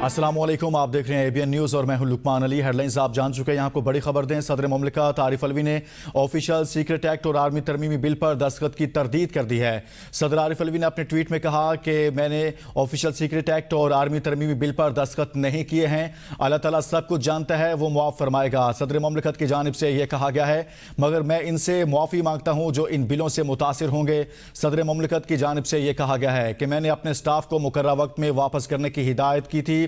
अस्सलामुअलैकुम, आप देख रहे हैं एबीएन न्यूज़ और मैं हूं लुकमान अली। हेडलाइंस आप जान चुके हैं। यहाँ को बड़ी खबर दें। सदर मुमलिकत आरिफ अलवी ने ऑफिशियल सीक्रेट एक्ट और आर्मी तरमीमी बिल पर दस्तखत की तरदीद कर दी है। सदर आरिफ अलवी ने अपने ट्वीट में कहा कि मैंने ऑफिशियल सीक्रेट एक्ट और आर्मी तरमीमी बिल पर दस्तखत नहीं किए हैं। अल्लाह ताला सब कुछ जानता है, वो मुआफ फरमाएगा। सदर मुमलिकत की जानिब से यह कहा गया है, मगर मैं इनसे मुआफ़ी मांगता हूँ जो इन बिलों से मुतासिर होंगे। सदर मुमलिकत की जानिब से यह कहा गया है कि मैंने अपने स्टाफ को मुकर्रर वक्त में वापस करने की हिदायत की थी।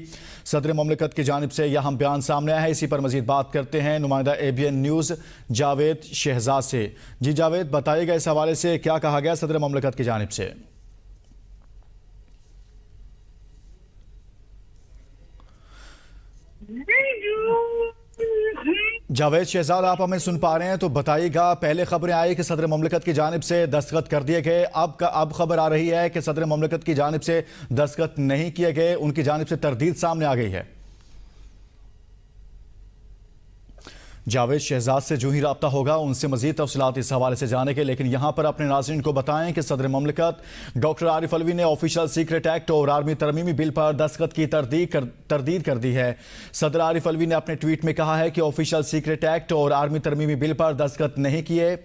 सदर मुमलिकत की जानिब से यह हम बयान सामने आया है। इसी पर मजीद बात करते हैं नुमाइंदा एबीएन न्यूज़ जावेद शहजाद से। जी जावेद, बताइएगा इस हवाले से क्या कहा गया सदर मुमलिकत की जानिब से। जावेद शहजाद, आप हमें सुन पा रहे हैं तो बताइएगा, पहले खबरें आई कि सदर मुमलिकत की जानिब से दस्तखत कर दिए गए, अब खबर आ रही है कि सदर मुमलिकत की जानिब से दस्तखत नहीं किए गए, उनकी जानिब से तरदीद सामने आ गई है। जावेद शहजाद से जो ही रब्ता होगा उनसे मजीद तफसीलात इस हवाले से जानेंगे, लेकिन यहाँ पर अपने नाज़रीन को बताएं कि सदर मुमलिकत डॉक्टर आरिफ अलवी ने ऑफिशियल सीक्रेट एक्ट और आर्मी तरमीमी बिल पर दस्तखत की तरदीद कर दी है। सदर आरिफ अलवी ने अपने ट्वीट में कहा है कि ऑफिशियल सीक्रेट एक्ट और आर्मी तरमीमी बिल पर दस्तखत नहीं किए।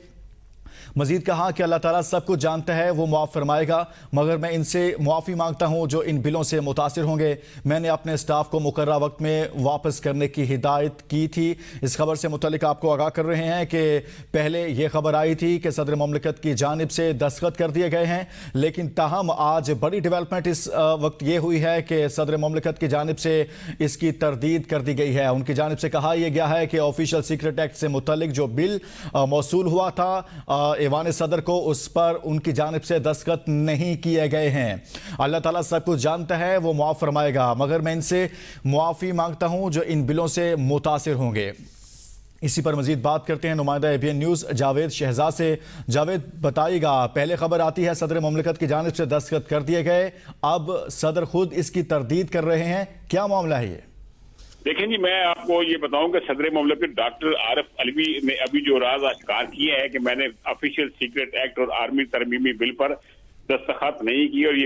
मजीद कहा कि अल्लाह ताला सब कुछ जानता है, वो मुआफ़ फरमाएगा, मगर मैं इनसे मुआफ़ी मांगता हूँ जो इन बिलों से मुतासिर होंगे। मैंने अपने स्टाफ को मुकर्रर वक्त में वापस करने की हिदायत की थी। इस खबर से मुतल्लिक आपको आगाह कर रहे हैं कि पहले ये खबर आई थी कि सदर मुमलिकत की जानिब से दस्तखत कर दिए गए हैं, लेकिन ताहम आज बड़ी डेवलपमेंट इस वक्त ये हुई है कि सदर मुमलिकत की जानिब से इसकी तरदीद कर दी गई है। उनकी जानिब से कहा यह गया है कि ऑफिशियल सीक्रेट एक्ट से मुतल्लिक जो बिल मौसूल हुआ था ईवान सदर को, उस पर उनकी जानिब से दस्तखत नहीं किए गए हैं। अल्लाह ताला सब कुछ जानता है, वो मुआफ़ फरमाएगा, मगर मैं इनसे मुआफ़ी मांगता हूं जो इन बिलों से मुतासिर होंगे। इसी पर मजीद बात करते हैं नुमाइंदा एबीएन न्यूज़ जावेद शहजाद से। जावेद, बताइएगा, पहले खबर आती है सदर मुमलिकत की जानिब से दस्तखत कर दिए गए, अब सदर खुद इसकी तरदीद कर रहे हैं, क्या मामला है ये? देखें जी, मैं आपको ये बताऊं कि सदर मुमलिकत डॉक्टर आरिफ अलवी ने अभी जो राज आश्कार किए हैं कि मैंने ऑफिशियल सीक्रेट एक्ट और आर्मी तरमीमी बिल पर दस्तखत नहीं की और ये